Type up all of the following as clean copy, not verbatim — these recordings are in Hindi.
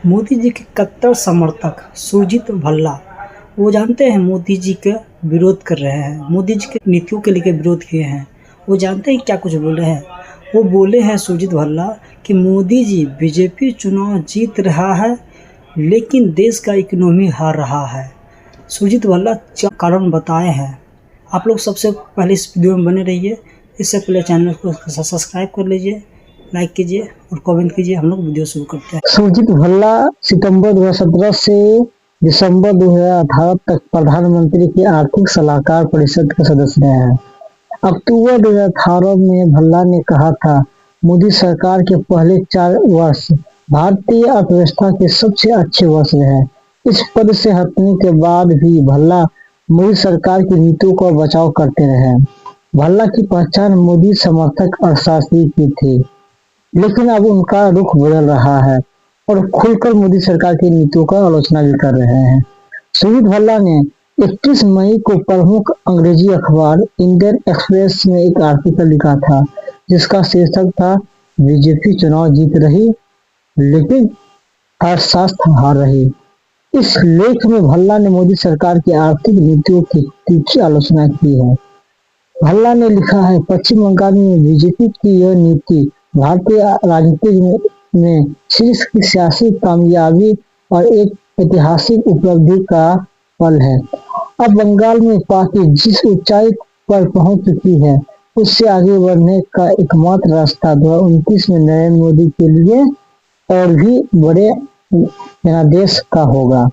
मोदी जी के कट्टर समर्थक सुरजीत भल्ला, वो जानते हैं मोदी जी का विरोध कर रहे हैं, मोदी जी के नीतियों के लिए विरोध किए हैं। वो जानते हैं क्या कुछ बोले हैं? वो बोले हैं सुरजीत भल्ला कि मोदी जी बीजेपी चुनाव जीत रहा है लेकिन देश का इकोनॉमी हार रहा है। सुरजीत भल्ला कारण बताए हैं। आप लोग सबसे पहले इस वीडियो में बने रहिए। इससे पहले चैनल को सब्सक्राइब कर लीजिए, लाइक कीजिए और कमेंट कीजिए। हम लोग वीडियो शुरू करते हैं। सुरजीत भल्ला सितंबर 2017 से दिसंबर 2018 तक प्रधानमंत्री की आर्थिक सलाहकार परिषद के सदस्य रहे हैं। अक्टूबर 2018 में भल्ला ने कहा था, मोदी सरकार के पहले 4 वर्ष भारतीय अर्थव्यवस्था के सबसे अच्छे वर्ष रहे। इस पद से हटने के बाद भी भल्ला मोदी सरकार की नीतियों का बचाव करते रहे। भल्ला की पहचान मोदी समर्थक अर्थशास्त्री की थी, लेकिन अब उनका रुख बदल रहा है और खुलकर मोदी सरकार की नीतियों का आलोचना भी कर रहे हैं। सुरजीत भल्ला ने 31 मई को प्रमुख अंग्रेजी अखबार इंडियन एक्सप्रेस में एक आर्टिकल लिखा था, जिसका शीर्षक था, बीजेपी चुनाव जीत रही लेकिन अर्थशास्त्र हार रही। इस लेख में भल्ला ने मोदी सरकार की आर्थिक नीतियों की तीखी आलोचना की है। भल्ला ने लिखा है, पश्चिम बंगाल में बीजेपी की यह नीति भारतीय राजनीति में शीर्ष की सियासी कामयाबी और एक ऐतिहासिक उपलब्धि का पल है। अब बंगाल में पार्टी जिस ऊंचाई पर पहुंच चुकी है, उससे आगे बढ़ने का एकमात्र रास्ता 2029 में नरेंद्र मोदी के लिए और भी बड़े जनादेश का होगा।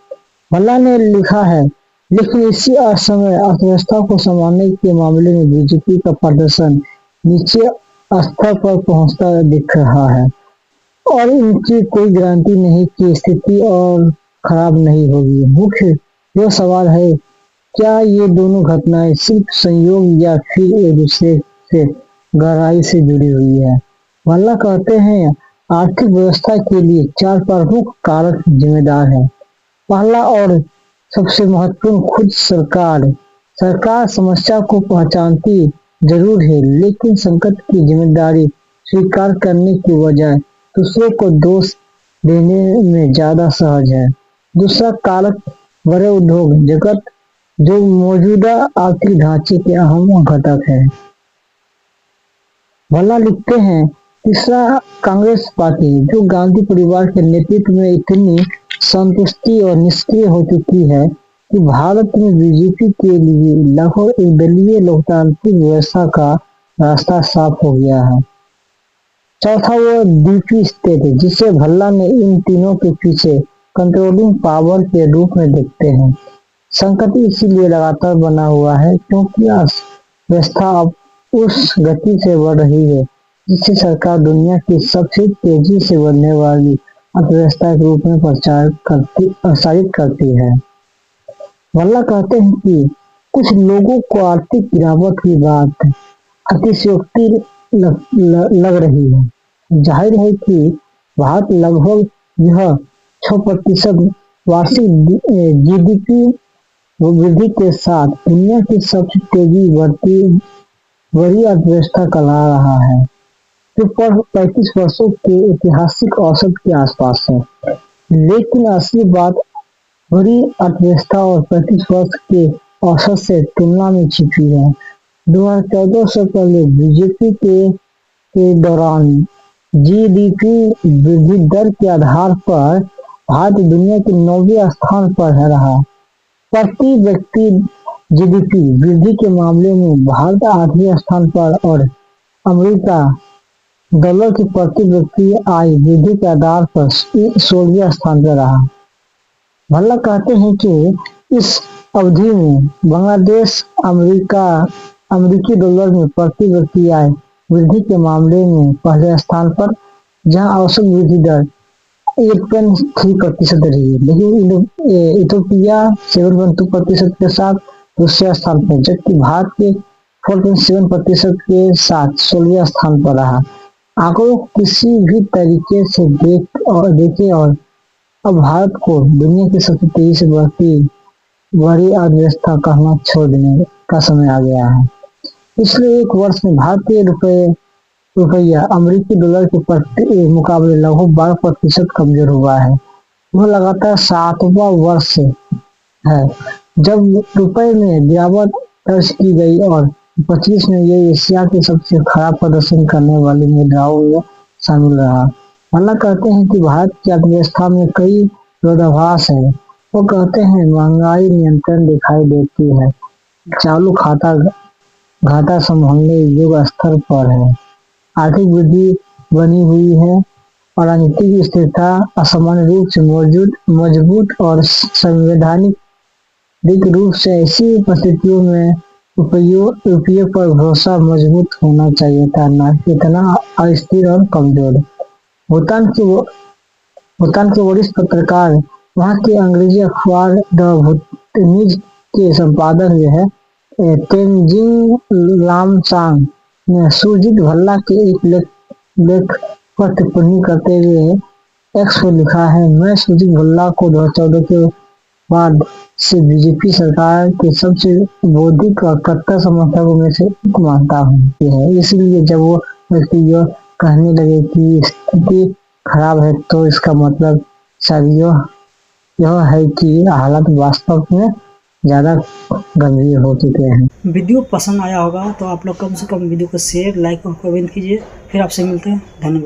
भल्ला ने लिखा है, लेकिन इसी समय अर्थव्यवस्था को संभालने के मामले में बीजेपी का प्रदर्शन नीचे स्तर पर पहुंचता दिख रहा है और इनकी कोई गारंटी नहीं कि स्थिति और खराब नहीं होगी। मुख्य यह सवाल है, क्या ये दोनों घटनाएं सिर्फ संयोग या फिर एक दूसरे से गहराई से जुड़ी हुई है? भल्ला कहते हैं, आर्थिक व्यवस्था के लिए 4 प्रमुख कारक जिम्मेदार हैं। पहला और सबसे महत्वपूर्ण खुद सरकार समस्या को पहचानती जरूर है, लेकिन संकट की जिम्मेदारी स्वीकार करने की बजाय दूसरों को दोष देने में ज्यादा सहज है। दूसरा कारक बड़े उद्योग जगत, जो मौजूदा आर्थिक ढांचे के अहम घटक है। भल्ला लिखते हैं, तीसरा कांग्रेस पार्टी, जो गांधी परिवार के नेतृत्व में इतनी संतुष्टि और निष्क्रिय हो चुकी है कि भारत में बीजेपी के लिए लगभग एक दलीय लोकतांत्रिक व्यवस्था का रास्ता साफ हो गया है। चौथा वो डीपी स्टेट, जिसे भल्ला ने इन तीनों के पीछे कंट्रोलिंग पावर के रूप में देखते हैं। संकट इसीलिए लगातार बना हुआ है क्योंकि अर्थव्यवस्था अब उस गति से बढ़ रही है जिससे सरकार दुनिया की सबसे तेजी से बढ़ने वाली अर्थव्यवस्था के रूप में प्रसारित करती है। भल्ला कहते हैं कि कुछ लोगों को आर्थिक गिरावट की बात अतिशयोक्ति लग रही है। जाहिर है कि भारत लगभग यह 6% वार्षिक जीडीपी वृद्धि के साथ दुनिया की सबसे तेजी बढ़ती बड़ी अर्थव्यवस्था कहला रहा है, जो 35 वर्षों के ऐतिहासिक औसत के आसपास है। लेकिन असली बात बड़ी अर्थव्यवस्था और 35 वर्ष के औसत से तुलना में छिपी है। 2014 से पहले बीजेपी के दौरान जीडीपी वृद्धि दर के आधार पर भारत दुनिया के 9वें स्थान पर रहा। प्रति व्यक्ति जीडीपी वृद्धि के मामले में भारत 8वें स्थान पर और अमेरिका डॉलर की प्रति व्यक्ति आय वृद्धि के आधार पर 16वें स्थान पर रहा। भल्ला कहते हैं कि इस अवधि में बांग्लादेश अमेरिकी डॉलर में प्रति व्यक्ति आय वृद्धि के मामले में पहले स्थान पर, जहां औसत वृद्धि दर 8.3% रही है, लेकिन इथियोपिया 7.2% के साथ दूसरे स्थान पर, जबकि भारत के 4.7% के साथ 16वें स्थान पर रहा। आंकड़ों को किसी भी तरीके से देखें और अब भारत को दुनिया की सबसे तेजी से बड़ी अर्थव्यवस्था कहना छोड़ देने का समय आ गया है। पिछले 1 वर्ष में भारतीय रुपया अमेरिकी डॉलर के मुकाबले लगभग 12% कमजोर हुआ है। वह लगातार 7वां वर्ष है जब रुपए में गिरावट दर्ज की गई और 25 में ये एशिया की सबसे खराब प्रदर्शन करने वाली मुद्राओं में शामिल रहा। भल्ला कहते हैं कि भारत की अर्थव्यवस्था में कई विरोधाभास है। वो कहते हैं महंगाई नियंत्रण दिखाई देती है, चालू घाटा संभालने योग्य स्तर पर है, आर्थिक वृद्धि बनी हुई है और राजनीतिक स्थिरता असामान्य रूप से मजबूत और संवैधानिक रूप से ऐसी परिस्थितियों में रुपये पर भरोसा मजबूत होना चाहिए था, न इतना अस्थिर और कमजोर। भूटान के वरिष्ठ पत्रकार वहाँ के अंग्रेजी अखबार द भूटानीज के संपादक जो है तेनजिंग लामसांग ने सुरजीत भल्ला के एक लेख पर टिप्पणी करते हुए एक्स पर लिखा है, मैं सुरजीत भल्ला को 2014 के बाद से बीजेपी सरकार के सबसे बौद्धिक और कट्टर समर्थकों में से एक मानता हूँ। इसलिए जब वो व्यक्ति यह कहने लगे कि स्थिति खराब है तो इसका मतलब शायद यह है कि हालात वास्तव में ज़्यादा गंभीर हो चुके हैं। वीडियो पसंद आया होगा तो आप लोग कम से कम वीडियो को शेयर, लाइक और कमेंट कीजिए। फिर आपसे मिलते हैं। धन्यवाद।